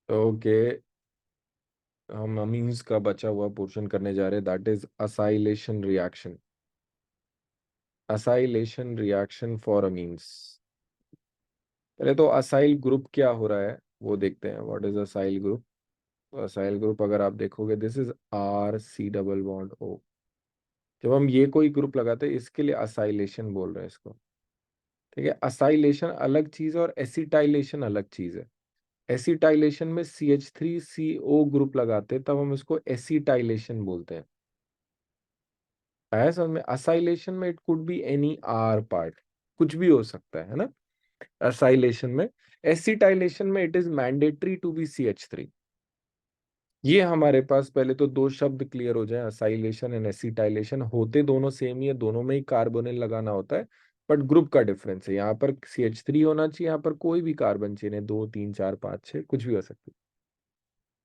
Okay, हम amines का बचा हुआ पोर्शन करने जा रहे हैं, that is acylation reaction. Acylation reaction for amines. पहले तो असाइल ग्रुप क्या हो रहा है वो देखते हैं। What is acyl group? Acyl group अगर आप देखोगे, this is R C double bond O. जब हम ये कोई ग्रुप लगाते हैं इसके लिए असाइलेशन बोल रहे हैं इसको। ठीक है, असाइलेशन अलग चीज है और एसिटाइलेशन अलग चीज है। एसिटाइलेशन में CH3CO ग्रुप लगाते हैं तब हम इसको एसिटाइलेशन बोलते हैं। आया समझ में? असाइलेशन में it could be any R part, कुछ भी हो सकता है ना असाइलेशन में। एसिटाइलेशन में it is mandatory to be CH3। ये हमारे पास पहले तो दो शब्द क्लियर हो जाए, असाइलेशन एंड एसिटाइलेशन। होते दोनों सेम ही है, दोनों में ही कार्बोनिल लगाना होता है, बट ग्रुप का डिफरेंस है। यहाँ पर CH3 होना चाहिए, यहाँ पर कोई भी कार्बन चेन है, 2 3 4 5 6 कुछ भी हो सकती है।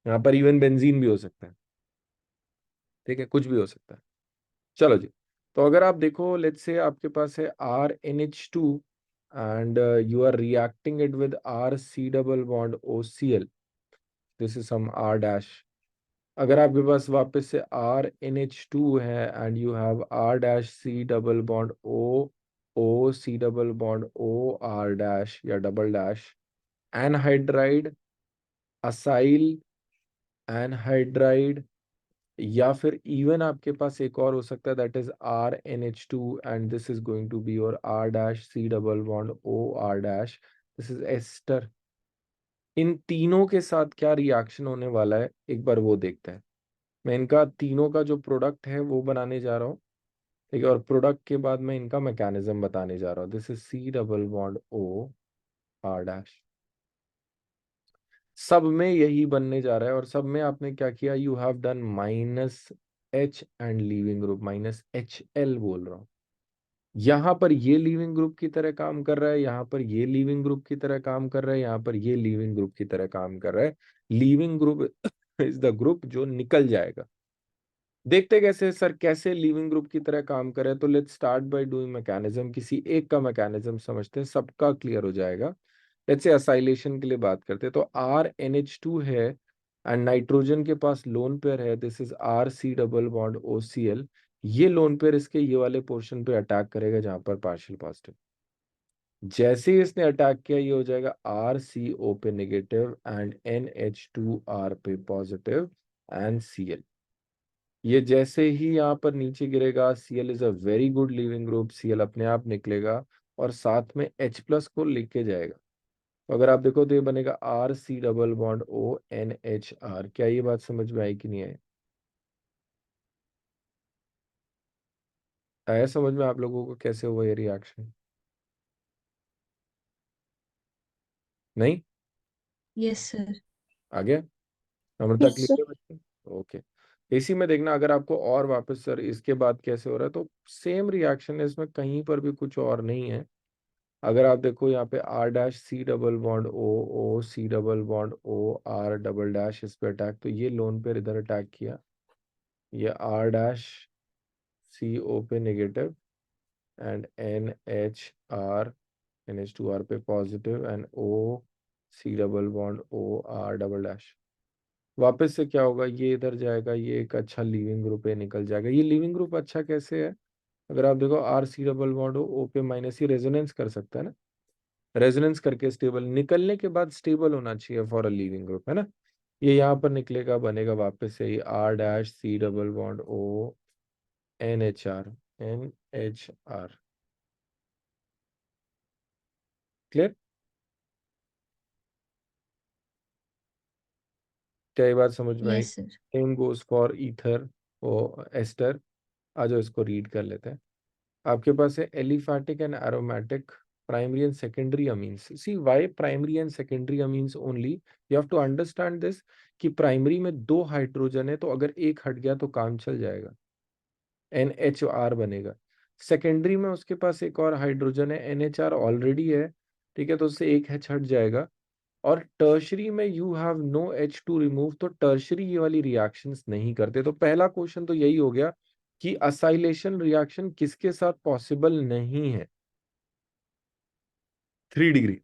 यहाँ पर इवन बेंजीन भी हो सकता है। ठीक है, कुछ भी हो सकता है। चलो जी। तो अगर आप देखो, लेट्स से आपके पास है RNH2 and you are reacting it with RC double bond OCl, this is some R dash. अगर आपके पास वापस से RNH2 है and you have R dash C double bond O C double bond O R dash या double dash, anhydride, acyl anhydride, या फिर even आपके पास एक और हो सकता है, that is RNH2 and this is going to be your R dash C double bond O R dash, this is ester. इन तीनों के साथ क्या रिएक्शन होने वाला है एक बार वो देखते हैं। मैं इनका तीनों का जो प्रोडक्ट है वो बनाने जा रहा हूँ। ठीक है, और प्रोडक्ट के बाद मैं इनका मैकेनिज्म बताने जा रहा हूँ। This is C double bond O R dash. सब में यही बनने जा रहा है, और सब में आपने क्या किया, you have done -H and leaving group, -HL बोल रहा हूँ। यहाँ पर ये लीविंग ग्रुप की तरह काम कर रहा है, यहाँ पर ये लीविंग ग्रुप की तरह काम कर रहा है, यहाँ पर ये लीविंग ग्रुप की तरह काम कर रहा है। Leaving group is the group जो निकल जाएगा। देखते कैसे सर, कैसे लिविंग ग्रुप की तरह काम करे? तो let's start by doing mechanism. किसी एक का मैकेनिज्म समझते हैं, सबका क्लियर हो जाएगा। लेट्स से असाइलेशन के लिए बात करते हैं, तो RNH2 है एंड नाइट्रोजन के पास लोन पेयर है, this is RC double bond OCl। ये लोन पेयर इसके ये वाले पोर्शन पे अटैक करेगा जहां पर पार्शियल पॉजिटिव। जैसे ही इसने अटैक किया, ये हो जाएगा RCO पे नेगेटिव एंड NH2R पे पॉजिटिव एंड Cl। ये जैसे ही यहाँ पर नीचे गिरेगा, Cl is a very good leaving group, Cl अपने आप निकलेगा और साथ में H+ को लेके जाएगा। तो अगर आप देखो तो ये बनेगा RC डबल बॉन्ड ONHR। क्या ये बात समझ में आई कि नहीं आई? आया समझ में आप लोगों को कैसे हुआ ये रिएक्शन? नहीं? Yes sir. आ गया? Amrita yes clear sir. है बच्चे? ओके। इसी में देखना, अगर आपको और वापस सर इसके बाद कैसे हो रहा है, तो सेम रिएक्शन है, इसमें कहीं पर भी कुछ और नहीं है। अगर आप देखो यहाँ पे R dash C double bond O C double bond O R double dash, इस पे अटैक, तो ये लोन पे इधर अटैक किया। ये R डैश CO पे नेगेटिव एंड NH2R पे positive and C double bond O R double dash. वापस से क्या होगा, ये इधर जाएगा, ये एक अच्छा लिविंग ग्रुप है, निकल जाएगा। ये लिविंग ग्रुप अच्छा कैसे है? अगर आप देखो RC डबल बॉन्ड O पे माइनस, ये रेजोनेंस कर सकता है ना, रेजोनेंस करके स्टेबल, निकलने के बाद स्टेबल होना चाहिए फॉर अ लीविंग ग्रुप, है ना। ये यहाँ पर निकलेगा, बनेगा वापस से ही R dash C double bond O NHR। Clear? क्या ये बात समझ में आई? Yes sir. Same goes for ether or ester. आ जाओ इसको रीड कर लेते हैं। आपके पास है aliphatic and aromatic primary and secondary amines. See why primary and secondary amines only? You have to understand this कि प्राइमरी में 2 हाइड्रोजन है, तो अगर एक हट गया तो काम चल जाएगा, NHR बनेगा। सेकेंडरी में उसके पास एक और हाइड्रोजन है, NHR ऑलरेडी है, ठीक है, तो उससे एक H हट जाएगा। और टर्शरी में you have no H2 remove, तो टर्शरी ये वाली रिएक्शंस नहीं करते। तो पहला क्वेश्चन तो यही हो गया कि असाइलेशन रिएक्शन किसके साथ पॉसिबल नहीं है? 3 डिग्री।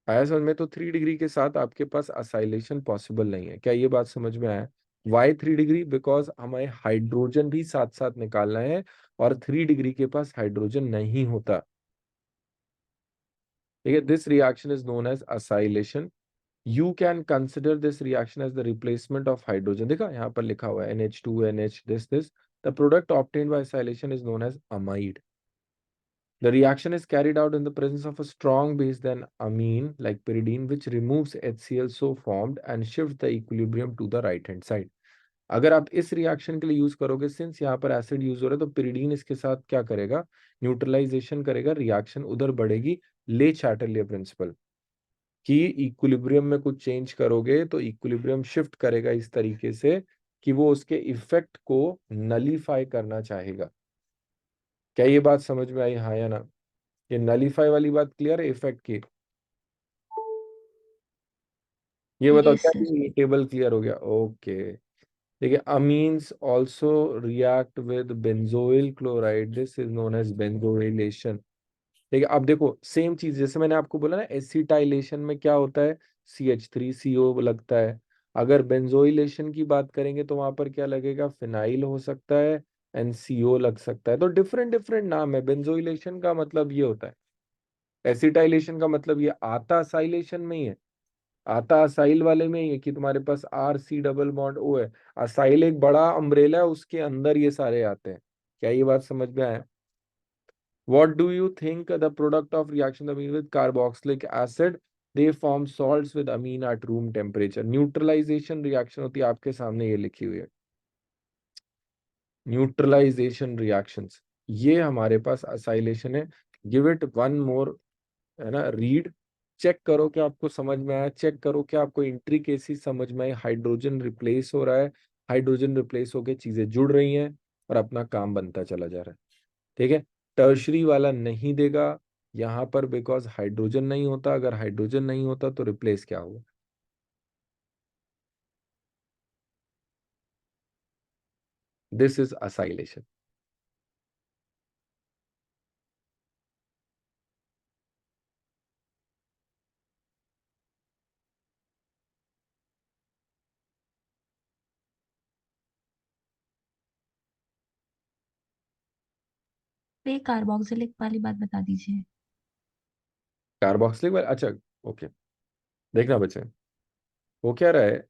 आया समझ में? तो 3 डिग्री के साथ आपके पास असाइलेशन पॉसिबल नहीं है। क्या ये बात समझ में आया? Why 3 degree? बिकॉज हमें हाइड्रोजन भी साथ साथ निकालना है, और 3 डिग्री के पास हाइड्रोजन नहीं होता। ठीक है, this reaction is known as acylation. You can consider this reaction as the replacement of hydrogen. देखा यहाँ पर लिखा हुआ है NH2 NH this the product obtained by acylation is known as amide. The reaction is carried out in the presence of a strong base than amine like pyridine, which removes HCl so formed and shifts the equilibrium to the right hand side. अगर आप इस reaction के लिए use करोगे, since यहाँ पर acid use हो रहा है, तो pyridine इसके साथ क्या करेगा? न्यूट्रलाइजेशन करेगा, रिएक्शन उधर बढ़ेगी। ले चैटरले प्रिंसिपल कि इक्विलिब्रियम में कुछ चेंज करोगे तो इक्विलिब्रियम शिफ्ट करेगा इस तरीके से कि वो उसके इफेक्ट को नलीफाई करना चाहेगा। क्या ये बात समझ में आई, हाँ या ना? ये नलीफाई वाली बात क्लियर है इफेक्ट की? ये बताओ, यस क्या सर। ये टेबल क्लियर हो गया? ओके। देखिए, amines also react with benzoyl chloride, this is known as benzoylation. ठीक है, अब देखो सेम चीज जैसे मैंने आपको बोला ना, एसिटाइलेशन में क्या होता है? CH3CO लगता है। अगर बेंजोइलेशन की बात करेंगे तो वहां पर क्या लगेगा? फिनाइल हो सकता है, NCO लग सकता है। तो डिफरेंट डिफरेंट नाम है। बेंजोइलेशन का मतलब ये होता है, एसिटाइलेशन का मतलब ये आता साइलेशन में ही है, आता असाइल वाले में ही है कि तुम्हारे पास RC डबल बॉन्ड O है। असाइल एक बड़ा अम्ब्रेला है, उसके अंदर ये सारे आते हैं। क्या ये बात समझ में आया? What do you think the product of reaction amine with carboxylic acid? They form salts with amine at room temperature. Neutralisation reaction होती है, आपके सामने ये लिखी हुई है, न्यूट्रलाइजेशन रिएक्शंस। ये हमारे पास असाइलेशन है। गिव इट वन मोर, है ना, रीड। चेक करो क्या आपको समझ में आया, चेक करो क्या आपको इंट्रिकेसी समझ में आई। हाइड्रोजन रिप्लेस हो रहा है, हाइड्रोजन रिप्लेस होके चीजें जुड़ रही हैं और अपना काम बनता चला जा रहा है। ठीक है, टर्शरी वाला नहीं देगा यहाँ पर, बिकॉज हाइड्रोजन नहीं होता। अगर हाइड्रोजन नहीं होता तो रिप्लेस क्या होगा? This is acylation. ये कार्बोक्सिलिक वाली बात बता दीजिए। कार्बोक्सिलिक, अच्छा, ओके। देखना बच्चे, वो क्या रहा है,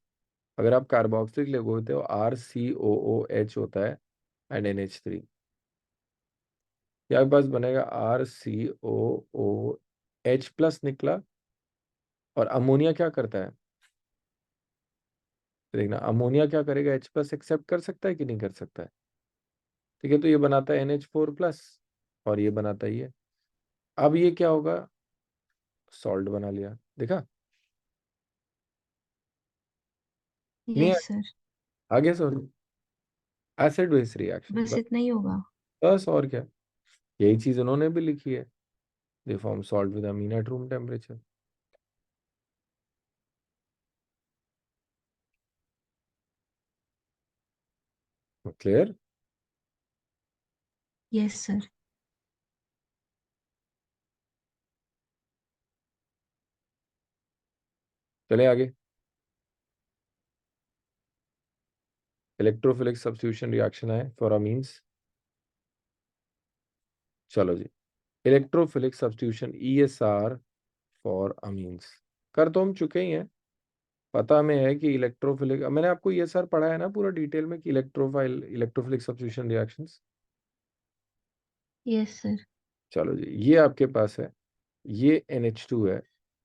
अगर आप कार्बोक्सिलिक लिखोगे तो RCOOH होता है एंड NH3। आपके पास बनेगा RCOOH प्लस निकला। और अमोनिया क्या करता है? तो देखना, अमोनिया क्या करेगा? H प्लस एक्सेप्ट कर सकता है कि नहीं कर सकता है? ठीक है, तो ये बनाता है NH4 प्लस, और ये बनाता है ये। अब ये क्या होगा? सॉल्ट बना लिया। देखा? नहीं यस सर। आगे सॉरी, एसिड बेस रिएक्शन बस बस। इतना ही होगा। बस और क्या, यही चीज उन्होंने भी लिखी है। They form salt with amine at room temperature. Clear? Yes sir. चले आगे। इलेक्ट्रोफिलिक सब्स्टिट्यूशन रिएक्शन है फॉर अमीन्स। चलो जी, electrophilic substitution ESR for amines कर तो हम चुके ही हैं। पता में है कि इलेक्ट्रोफिलिक, मैंने आपको ESR पढ़ा है ना पूरा डिटेल में कि electrophilic substitution reactions. Yes sir. चलो जी, ये आपके पास है, ये NH2 है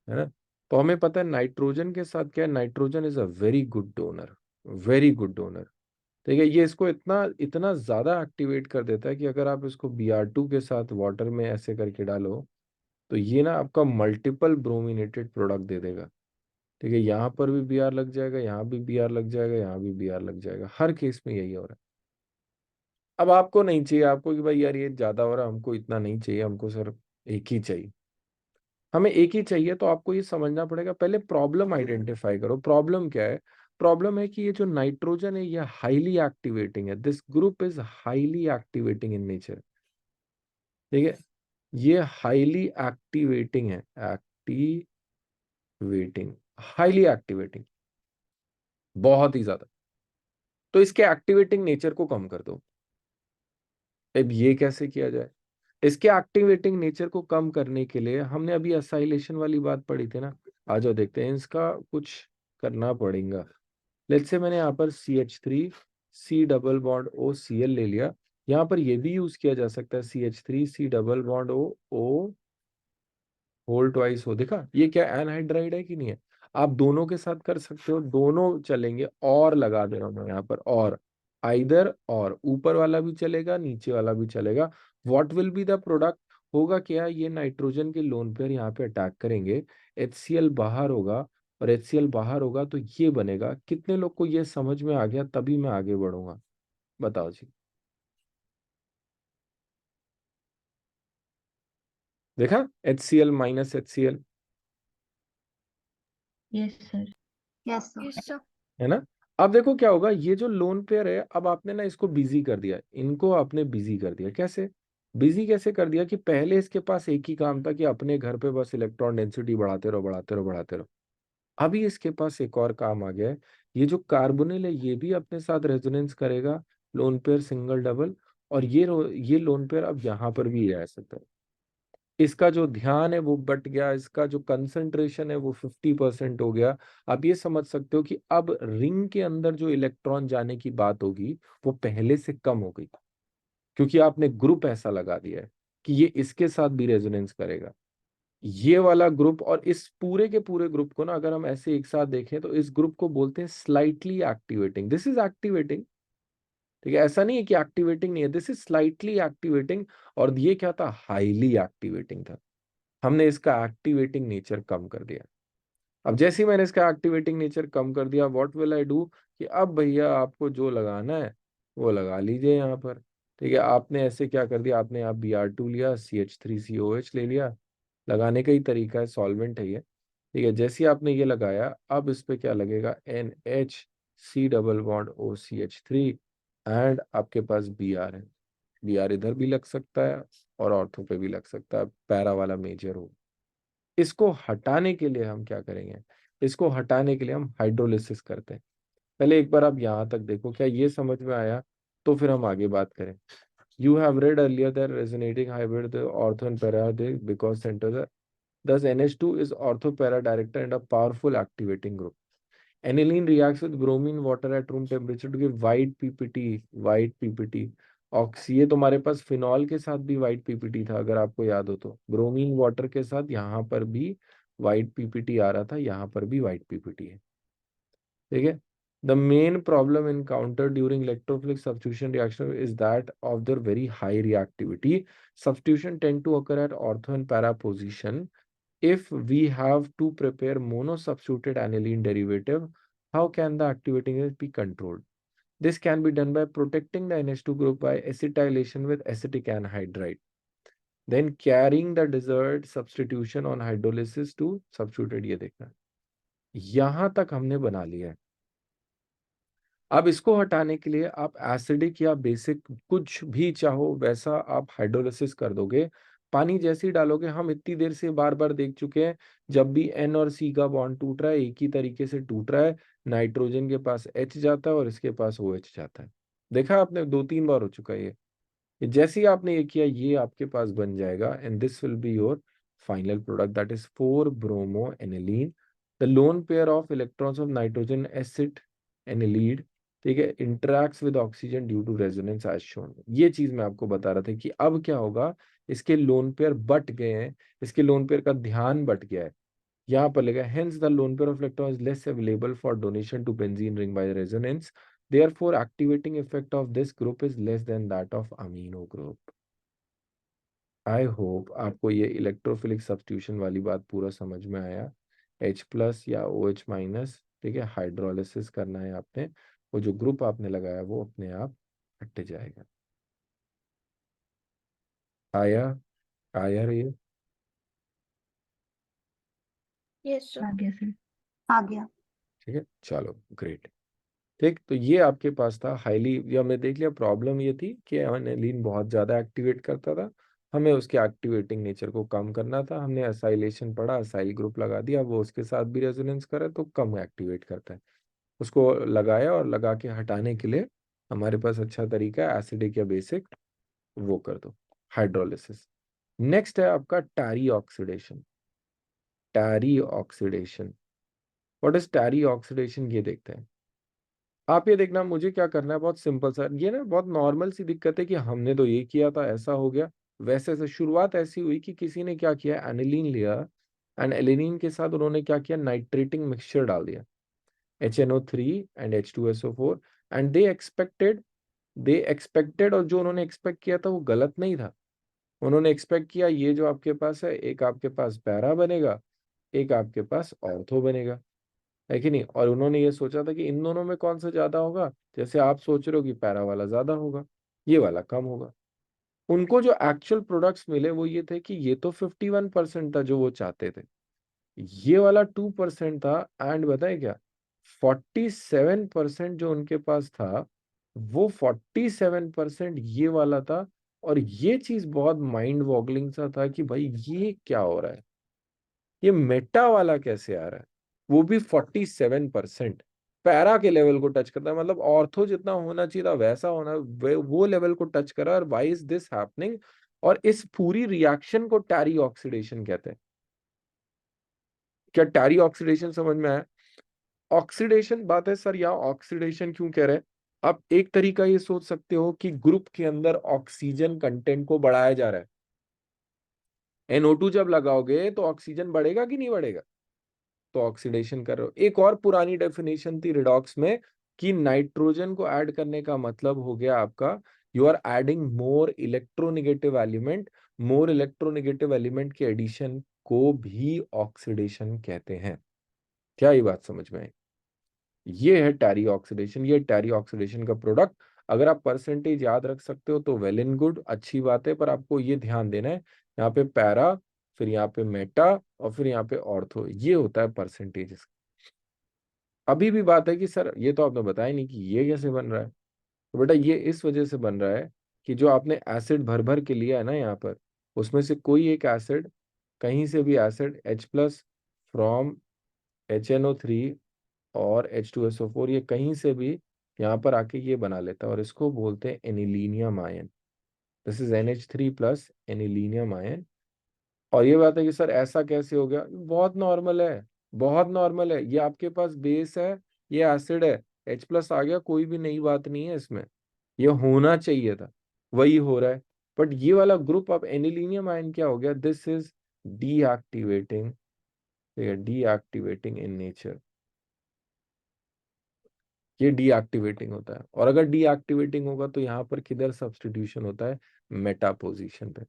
ना? तो हमें पता है नाइट्रोजन के साथ क्या है, nitrogen is a very good donor, very good donor. ठीक है, ये इसको इतना इतना ज्यादा एक्टिवेट कर देता है कि अगर आप इसको Br2 के साथ वाटर में ऐसे करके डालो, तो ये ना आपका मल्टीपल ब्रोमिनेटेड प्रोडक्ट दे देगा। ठीक है, यहाँ पर भी Br लग जाएगा, यहाँ भी Br लग जाएगा, यहाँ भी Br लग जाएगा, हर केस में यही हो रहा है। अब आपको नहीं चाहिए, आपको कि भाई यार ये ज्यादा हो रहा है, हमको इतना नहीं चाहिए, हमको सिर्फ एक ही चाहिए, हमें एक ही चाहिए। तो आपको ये समझना पड़ेगा, पहले प्रॉब्लम आइडेंटिफाई करो। प्रॉब्लम क्या है? प्रॉब्लम है कि ये जो नाइट्रोजन है ये हाईली एक्टिवेटिंग है, this group is highly activating in nature. ठीक है, ये हाईली एक्टिवेटिंग है, एक्टिवेटिंग एक्टिवेटिंग, हाईली एक्टिवेटिंग, बहुत ही ज्यादा। तो इसके एक्टिवेटिंग नेचर को कम कर दो। अब ये कैसे किया जाए? इसके एक्टिवेटिंग नेचर को कम करने के लिए हमने अभी असाइलेशन वाली बात पढ़ी थी ना, आ जाओ देखते हैं, इसका कुछ करना पड़ेगा। लेट्स से मैंने यहाँ पर CH3 C double bond OCl ले लिया। यहाँ पर ये भी यूज किया जा सकता है, CH3 C double bond O whole twice हो। देखा ये क्या एनहाइड्राइड है कि नहीं है? आप दोनों के साथ कर सकते हो, दोनों चलेंगे। और लगा दे रहा हूं मैं यहाँ पर, और आइदर, और ऊपर वाला भी चलेगा, नीचे वाला भी चलेगा। What will be the product? होगा क्या, ये नाइट्रोजन के लोन पेयर यहाँ पे अटैक करेंगे, HCl बाहर होगा, और HCl बाहर होगा तो ये बनेगा। कितने लोग को ये समझ में आ गया? तभी मैं आगे बढ़ूंगा, बताओ जी। देखा, HCl minus HCl, yes sir. Yes sir. Yes sir. है ना? अब देखो क्या होगा, ये जो लोन पेयर है, अब आपने ना इसको बिजी कर दिया, इनको आपने बिजी कर दिया। कैसे बिजी कैसे कर दिया? कि पहले इसके पास एक ही काम था कि अपने घर पे बस इलेक्ट्रॉन डेंसिटी बढ़ाते रहो, बढ़ाते रहो, बढ़ाते रहो। अभी इसके पास एक और काम आ गया है, ये जो कार्बोनिल है ये भी अपने साथ रेजोनेंस करेगा, लोन पेयर सिंगल डबल। और ये लोन पेयर अब यहाँ पर भी रह सकता है। इसका जो ध्यान है वो बट गया, इसका जो कंसंट्रेशन है वो 50% हो गया। आप ये समझ सकते हो कि अब रिंग के अंदर जो इलेक्ट्रॉन जाने की बात होगी वो पहले से कम हो गई, क्योंकि आपने ग्रुप ऐसा लगा दिया है कि ये इसके साथ भी रेजोनेंस करेगा। ये वाला ग्रुप और इस पूरे के पूरे ग्रुप को ना अगर हम ऐसे एक साथ देखें तो इस ग्रुप को बोलते हैं slightly activating. This is activating, ठीक है? ऐसा नहीं है कि एक्टिवेटिंग नहीं है, दिस इज स्लाइटली एक्टिवेटिंग। और ये क्या था? हाईली एक्टिवेटिंग था। हमने इसका एक्टिवेटिंग नेचर कम कर दिया। अब जैसे ही मैंने इसका एक्टिवेटिंग नेचर कम कर दिया, व्हाट विल आई डू? कि अब भैया आपको जो लगाना है वो लगा लीजिए यहाँ पर। ठीक है, आपने ऐसे क्या कर दिया, आपने आप Br2 लिया, CH3COH ले लिया। लगाने का ही तरीका है, सॉल्वेंट है ये। ठीक है, जैसे ही आपने ये लगाया, अब इस पे क्या लगेगा? NH C double bond OCH3, and आपके पास Br है। Br इधर भी लग सकता है और ऑर्थो पे भी लग सकता है, पैरा वाला मेजर हो। इसको हटाने के लिए हम क्या करेंगे? इसको हटाने के लिए हम हाइड्रोलिसिस करते हैं। पहले एक बार आप यहाँ तक देखो, क्या ये समझ में आया? तो फिर हम आगे बात करें। You have read earlier that resonating hybrid the ortho and para they because center the thus NH2 is ortho para director and a powerful activating group. Aniline reacts with bromine water at room temperature to give white PPT, white PPT. Oxy, ये तुम्हारे पास phenol के साथ भी white PPT था, अगर आपको याद हो तो। ब्रोमीन वाटर के साथ यहाँ पर भी वाइट पीपीटी आ रहा था, यहाँ पर भी वाइट पीपीटी है। ठीक है, the main problem encountered during electrophilic substitution reaction is that of their very high reactivity. Substitution tend to occur at ortho and para position. If we have to prepare mono-substituted aniline derivative, how can the activating rate be controlled? This can be done by protecting the NH2 group by acetylation with acetic anhydride, then carrying the desired substitution on hydrolysis to substituted। ये देखना, यहां तक हमने बना लिया है। अब इसको हटाने के लिए आप एसिडिक या बेसिक कुछ भी चाहो वैसा आप हाइड्रोलिसिस कर दोगे। पानी जैसे ही डालोगे, हम इतनी देर से बार बार देख चुके हैं, जब भी N और C का बॉन्ड टूट रहा है एक ही तरीके से टूट रहा है। नाइट्रोजन के पास H जाता है और इसके पास OH जाता है। देखा आपने, 2-3 बार हो चुका है ये जैसे ही आपने ये किया, ये आपके पास बन जाएगा, and this will be your final product, that is 4 bromo aniline. The lone pair of electrons of nitrogen acetanilide, ठीक है, interacts with oxygen due to resonance as shown. ये चीज मैं आपको बता रहा था कि अब क्या होगा, इसके लोन पेयर बट गए हैं, इसके लोन पेयर का ध्यान बट गया है। यहाँ पर लिखा है hence the lone pair of electron is less available for donation to benzene ring by resonance, therefore activating effect of this group is less than that of amino group। I hope आपको ये electrophilic substitution वाली बात पूरा समझ में आया। H+ या OH-, ठीक है, हाइड्रोलिसिस करना है आपने, वो जो ग्रुप आपने लगाया वो अपने आप हट जाएगा। आया? आया ये? Yes sir. आ गया सर। आ गया। ठीक है, चलो ग्रेट। ठीक, तो ये आपके पास था हाईली, ये हमने देख लिया। प्रॉब्लम ये थी कि एनिलीन बहुत ज्यादा एक्टिवेट करता था, हमें उसके एक्टिवेटिंग नेचर को कम करना था, हमने असाइलेशन पढ़ा, असाइल ग्रुप लगा दिया, वो उसके साथ भी रेजोनेंस करे तो कम एक्टिवेट करता है। उसको लगाया और लगा के हटाने के लिए हमारे पास अच्छा तरीका है एसिडिक या बेसिक, वो कर दो, हाइड्रोलिसिस। नेक्स्ट है आपका tarry oxidation. Tarry oxidation, what is tarry oxidation, ये देखते हैं। आप ये देखना, मुझे क्या करना है, बहुत सिंपल सा, ये ना बहुत नॉर्मल सी दिक्कत है कि हमने तो ये किया था ऐसा हो गया वैसे से। शुरुआत ऐसी हुई कि किसी ने क्या किया, एनिलीन लिया एंड एलिनीन के साथ उन्होंने क्या किया, नाइट्रेटिंग मिक्सचर डाल दिया, HNO3 and H2SO4, and they expected, और जो उन्होंने एक्सपेक्ट किया था वो गलत नहीं था। उन्होंने एक्सपेक्ट किया ये जो आपके पास है, एक आपके पास पैरा बनेगा, एक आपके पास ऑर्थो बनेगा, है कि नहीं। और उन्होंने ये सोचा था कि इन दोनों में कौन सा ज्यादा होगा, जैसे आप सोच रहे हो कि पैरा वाला ज्यादा होगा, ये वाला कम होगा। उनको जो एक्चुअल प्रोडक्ट्स मिले वो ये थे कि ये तो 51% था जो वो चाहते थे, ये वाला 2% था, एंड बताए क्या, 47% जो उनके पास था, वो 47% ये वाला था। और ये चीज बहुत माइंड वॉगलिंग सा था कि भाई ये क्या हो रहा है, ये मेटा वाला कैसे आ रहा है, वो भी 47% पैरा के लेवल को टच करता है, मतलब ऑर्थो जितना होना चाहिए था वैसा होना, वो लेवल को टच करा। और व्हाई इज दिस हैपनिंग, और इस पूरी रिएक्शन को टैरी ऑक्सीडेशन कहते हैं। क्या टैरी ऑक्सीडेशन समझ में आया? ऑक्सीडेशन बात है सर, यहाँ ऑक्सीडेशन क्यों कह रहे हैं? आप एक तरीका ये सोच सकते हो कि ग्रुप के अंदर ऑक्सीजन कंटेंट को बढ़ाया जा रहा है। NO2 जब लगाओगे तो ऑक्सीजन बढ़ेगा कि नहीं बढ़ेगा? तो ऑक्सीडेशन कर रहे हो। एक और पुरानी डेफिनेशन थी रिडॉक्स में कि नाइट्रोजन को ऐड करने का मतलब हो गया आपका, you are adding more electronegative element. More electronegative element के एडिशन को भी ऑक्सीडेशन कहते हैं। क्या ये बात समझ में आई? ये है टैरी ऑक्सीडेशन, ये टैरी ऑक्सीडेशन का प्रोडक्ट। अगर आप परसेंटेज याद रख सकते हो तो वेल एंड गुड, अच्छी बात है, पर आपको ये ध्यान देना है, यहाँ पे पैरा, फिर यहाँ पे मेटा, और फिर यहाँ पे ऑर्थो, ये होता है परसेंटेज। अभी भी बात है कि सर ये तो आपने बताया नहीं कि ये कैसे बन रहा है। तो बेटा ये इस वजह से बन रहा है कि जो आपने एसिड भर भर के लिया है ना यहाँ पर, उसमें से कोई एक एसिड, कहीं से भी एसिड H+ फ्रॉम HNO3 और H2SO4, ये कहीं से भी यहाँ पर आके ये बना लेता है, और इसको बोलते हैं anilinium ion. This is NH3+ anilinium ion. और ये बात है कि सर ऐसा कैसे हो गया, बहुत नॉर्मल है, बहुत नॉर्मल है। ये आपके पास बेस है, ये एसिड है, H+ आ गया, कोई भी नई बात नहीं है इसमें, ये होना चाहिए था, वही हो रहा है। बट ये वाला ग्रुप, अब एनिलीनियम आयन क्या हो गया, this is deactivating, deactivating in nature. ये डीएक्टिवेटिंग होता है, और अगर डीएक्टिवेटिंग होगा तो यहाँ पर किधर सब्स्टिट्यूशन होता है, मेटा पोजीशन पे।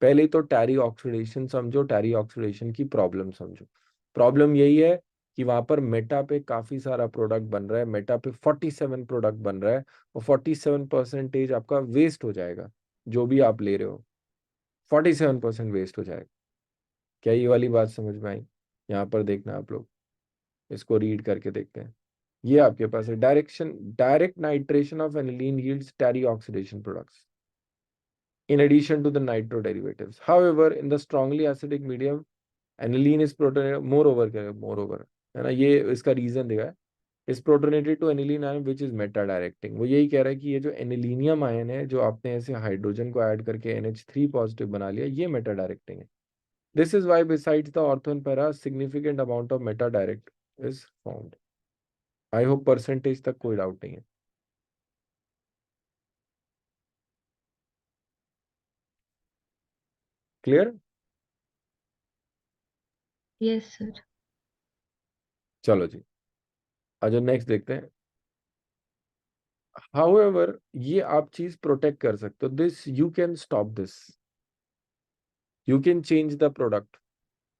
पहले तो टैरी ऑक्सीडेशन समझो, टैरी ऑक्सीडेशन की प्रॉब्लम समझो। प्रॉब्लम यही है कि वहां पर मेटा पे काफी सारा प्रोडक्ट बन रहा है, मेटा पे 47 प्रोडक्ट बन रहा है, और 47% आपका वेस्ट हो जाएगा, जो भी आप ले रहे हो 47% वेस्ट हो जाएगा। क्या ये वाली बात समझ में आई? यहाँ पर देखना आप लोग, इसको रीड करके देखते हैं। ये आपके पास है, direct nitration of aniline yields tarry oxidation products in addition to the nitro derivatives. However, in the strongly acidic medium, aniline is protonated, moreover, है ना, ये इसका रीजन दिया है, इस protonated to aniline ion which is meta directing. वो यही कह रहा है कि ये जो एनिलीनियम आयन है, जो आपने ऐसे हाइड्रोजन को ऐड करके NH3 पॉजिटिव बना लिया, ये मेटा डायरेक्टिंग है। This is why besides the ortho and para significant amount of meta direct is found. I hope percentage तक कोई डाउट नहीं है। क्लियर? Yes sir. चलो जी, आज नेक्स्ट देखते हैं। हाउएवर, ये आप चीज प्रोटेक्ट कर सकते हो, this you can stop this, you can change the product.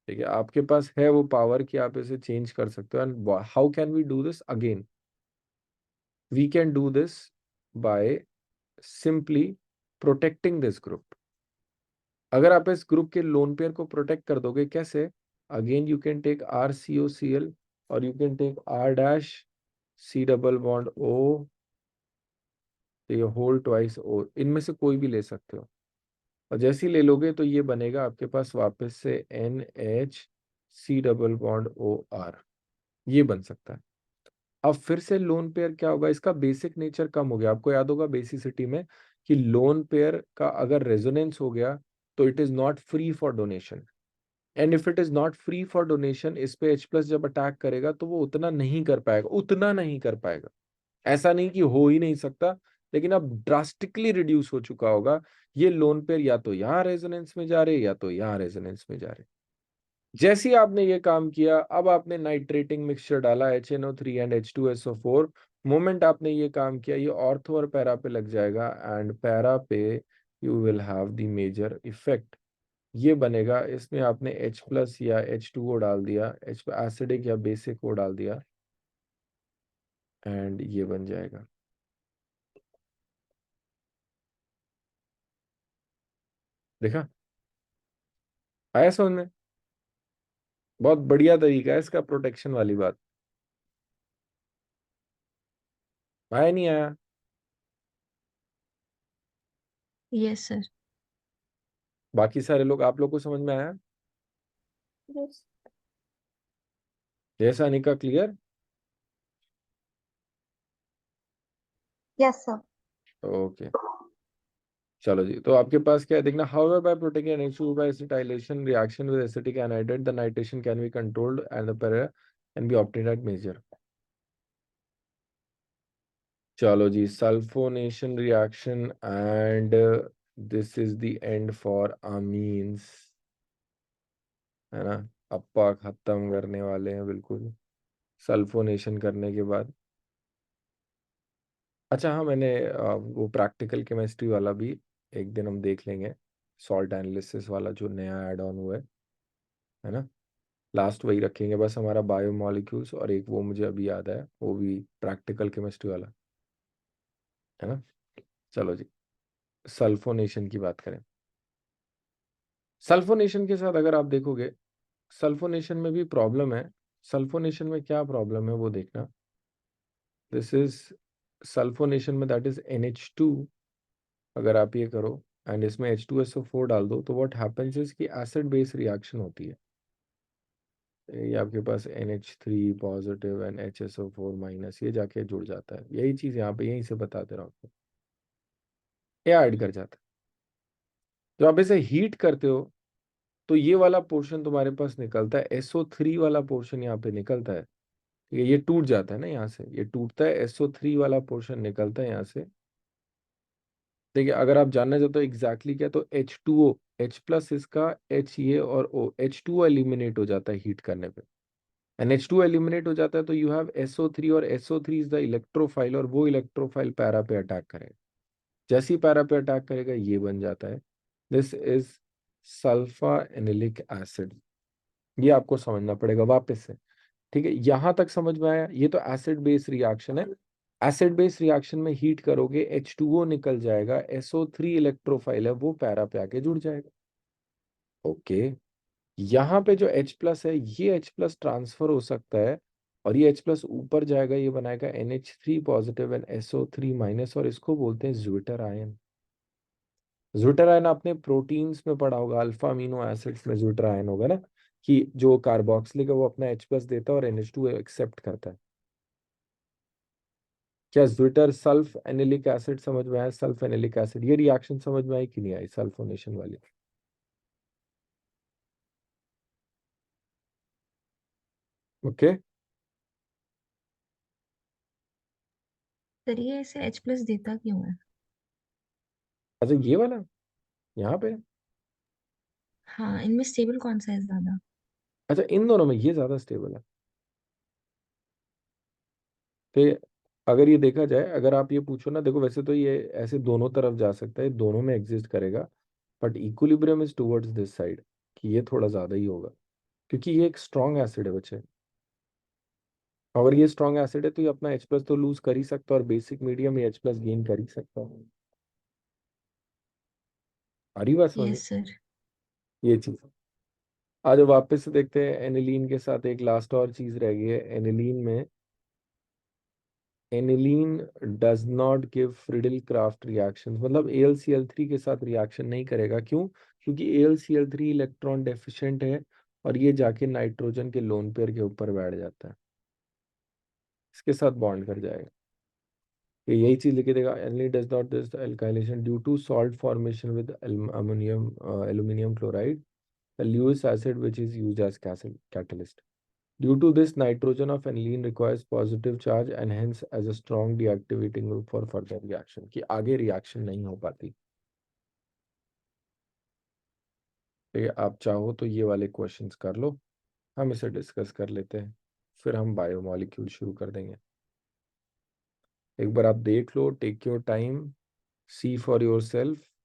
ठीक है, आपके पास है वो पावर कि आप इसे चेंज कर सकते हो। And how can we do this again? We can do this by simply protecting this group. अगर आप इस ग्रुप के लोन पेयर को प्रोटेक्ट कर दोगे, कैसे? Again you can take RCOCl, और you can take R-C double bond O, तो ये होल ट्वाइस O, इनमें से कोई भी ले सकते हो। और जैसे ही ले लोगे तो ये बनेगा आपके पास वापस से NH≡COR, ये बन सकता है। अब फिर से लोन पेयर क्या होगा, इसका बेसिक नेचर कम हो गया। आपको याद होगा बेसिसिटी में कि लोन पेयर का अगर रेजोनेंस हो गया तो it is not free for donation, and if it is not free for donation, इस पे H प्लस जब अटैक करेगा तो वो उतना नहीं कर पाएगा, उतना नहीं कर पाएगा। ऐसा नहीं कि हो ही नहीं सकता, लेकिन अब ड्रास्टिकली रिड्यूस हो चुका होगा। ये लोन पेयर या तो यहाँ रेजोनेंस में जा रहे या तो यहाँ रेजोनेंस में जा रहे। जैसे ही आपने ये काम किया, अब आपने नाइट्रेटिंग मिक्सचर डाला HNO3 एंड H2SO4, मोमेंट आपने ये काम किया, ये ऑर्थो और पैरा पे लग जाएगा, एंड पैरा पे you will have the major effect. ये बनेगा, इसमें आपने H प्लस या H2O डाल दिया, H एसिडिक या बेसिक वो डाल दिया, एंड ये बन जाएगा। देखा, आया समझ में? बहुत बढ़िया तरीका है इसका प्रोटेक्शन वाली बात। आया नहीं आया? Yes sir. बाकी सारे लोग, आप लोग को समझ में आया? Yes. जैसा Anika, clear? Yes, sir. Okay, चलो जी। तो आपके पास क्या है देखना, however by protecting NH2 by acetylation reaction with acetic anhydride the nitration can be controlled and the para can be obtained at measure। चलो जी, sulphonation reaction, and this is the end for amines, है ना। अप्पा खत्म करने वाले हैं बिल्कुल sulphonation करने के बाद। अच्छा हाँ, मैंने वो प्रैक्टिकल केमिस्ट्री वाला भी एक दिन हम देख लेंगे, सॉल्ट एनालिसिस वाला जो नया ऐड ऑन हुआ है ना। लास्ट वही रखेंगे बस हमारा बायोमोलिक्यूल्स, और एक वो मुझे अभी याद है, वो भी प्रैक्टिकल केमिस्ट्री वाला, है ना। चलो जी, सल्फोनेशन की बात करें। सल्फोनेशन के साथ अगर आप देखोगे, सल्फोनेशन में भी प्रॉब्लम है। सल्फोनेशन में क्या प्रॉब्लम है वो देखना। दिस इज सल्फोनेशन में, दैट इज NH2। अगर आप ये करो एंड इसमें H2SO4 डाल दो, तो व्हाट हैपेंस इज कि एसिड बेस रिएक्शन होती है। ये आपके पास NH3 positive and HSO4 minus, ये जाके जुड़ जाता है। यही चीज यहाँ पे यहीं से बताते रहो आपको, ये ऐड कर जाता है। जब आप इसे हीट करते हो तो ये वाला पोर्शन तुम्हारे पास निकलता है, SO3 वाला पोर्शन यहाँ पे निकलता है। ठीक है, ये टूट जाता है ना, यहाँ से ये टूटता है, SO3 वाला पोर्शन निकलता है यहाँ से। देखिए, अगर आप जानना चाहते हो एग्जैक्टली क्या, तो H2O, H प्लस इसका, H ये और O, H2O एलिमिनेट हो जाता है हीट करने पे, एंड H2O एलिमिनेट हो जाता है तो यू हैव SO3, और SO3 इज द इलेक्ट्रोफाइल, और वो इलेक्ट्रोफाइल पैरा पे अटैक करेगा। जैसे ही पैरा पे अटैक करेगा ये बन जाता है, दिस इज सल्फा एनिलिक एसिड। ये आपको समझना पड़ेगा वापस से। ठीक है, यहां तक समझ में आया? ये तो एसिड बेस रिएक्शन है। एसिड बेस रिएक्शन में हीट करोगे, H2O निकल जाएगा, SO3 इलेक्ट्रोफाइल है वो पैरा पे आके जुड़ जाएगा। ओके, यहाँ पे जो H प्लस है, ये H प्लस ट्रांसफर हो सकता है, और ये H प्लस ऊपर जाएगा, ये बनाएगा NH3 positive and SO3 minus, और इसको बोलते हैं ज्विटर आयन। ज्विटर आयन आपने प्रोटीन्स में पढ़ा होगा, अल्फा अमीनो एसिड्स में ज्विटर आयन होगा ना, कि जो कार्बोक्सिलिक है वो अपना H प्लस देता है और NH2 एक्सेप्ट करता है। क्या ज्विटर सल्फ एनिलिक एसिड समझ में आया? सल्फ एनिलिक एसिड, ये रिएक्शन समझ में आई कि नहीं आई, सल्फोनेशन वाली? ओके। सर ये इसे H प्लस देता क्यों है? अच्छा, ये वाला यहाँ पे, हाँ, इनमें स्टेबल कौन सा है ज्यादा? अच्छा इन दोनों में ये ज्यादा स्टेबल है। तो अगर ये देखा जाए, अगर आप ये पूछो ना, देखो वैसे तो ये ऐसे दोनों तरफ जा सकता है, दोनों में एग्जिस्ट करेगा, but equilibrium is towards this side, कि ये थोड़ा ज्यादा ही होगा, क्योंकि ये एक स्ट्रॉन्ग एसिड है बच्चे। अगर ये स्ट्रॉन्ग एसिड है तो ये अपना H प्लस तो लूज कर ही सकता है, और बेसिक मीडियम ये H प्लस गेन कर ही सकता है। आ रही बात समझ में? Yes sir. ये चीज। आज वापस से देखते हैं एनिलीन के साथ, एक लास्ट और चीज रह गई है एनिलीन में। Aniline does not give Friedel Crafts reaction, मतलब AlCl3 के साथ रिएक्शन नहीं करेगा। क्यों? क्योंकि AlCl3 इलेक्ट्रॉन डेफिशिएंट है और ये जाके नाइट्रोजन के लोन पेयर के ऊपर बैठ जाता है, इसके साथ बॉन्ड कर जाएगा। ये यही चीज लिखे देगा, aniline does not this alkylation due to salt formation with ammonium aluminium chloride, the Lewis acid which is used as catalyst. Due to this, nitrogen of aniline requires positive charge and hence as a strong deactivating group for further reaction, कि आगे reaction नहीं हो पाती। ठीक है, आप चाहो तो ये वाले क्वेश्चंस कर लो, हम इसे डिस्कस कर लेते हैं, फिर हम बायोमोलिक्यूल शुरू कर देंगे। एक बार आप देख लो, take your time, see for your self,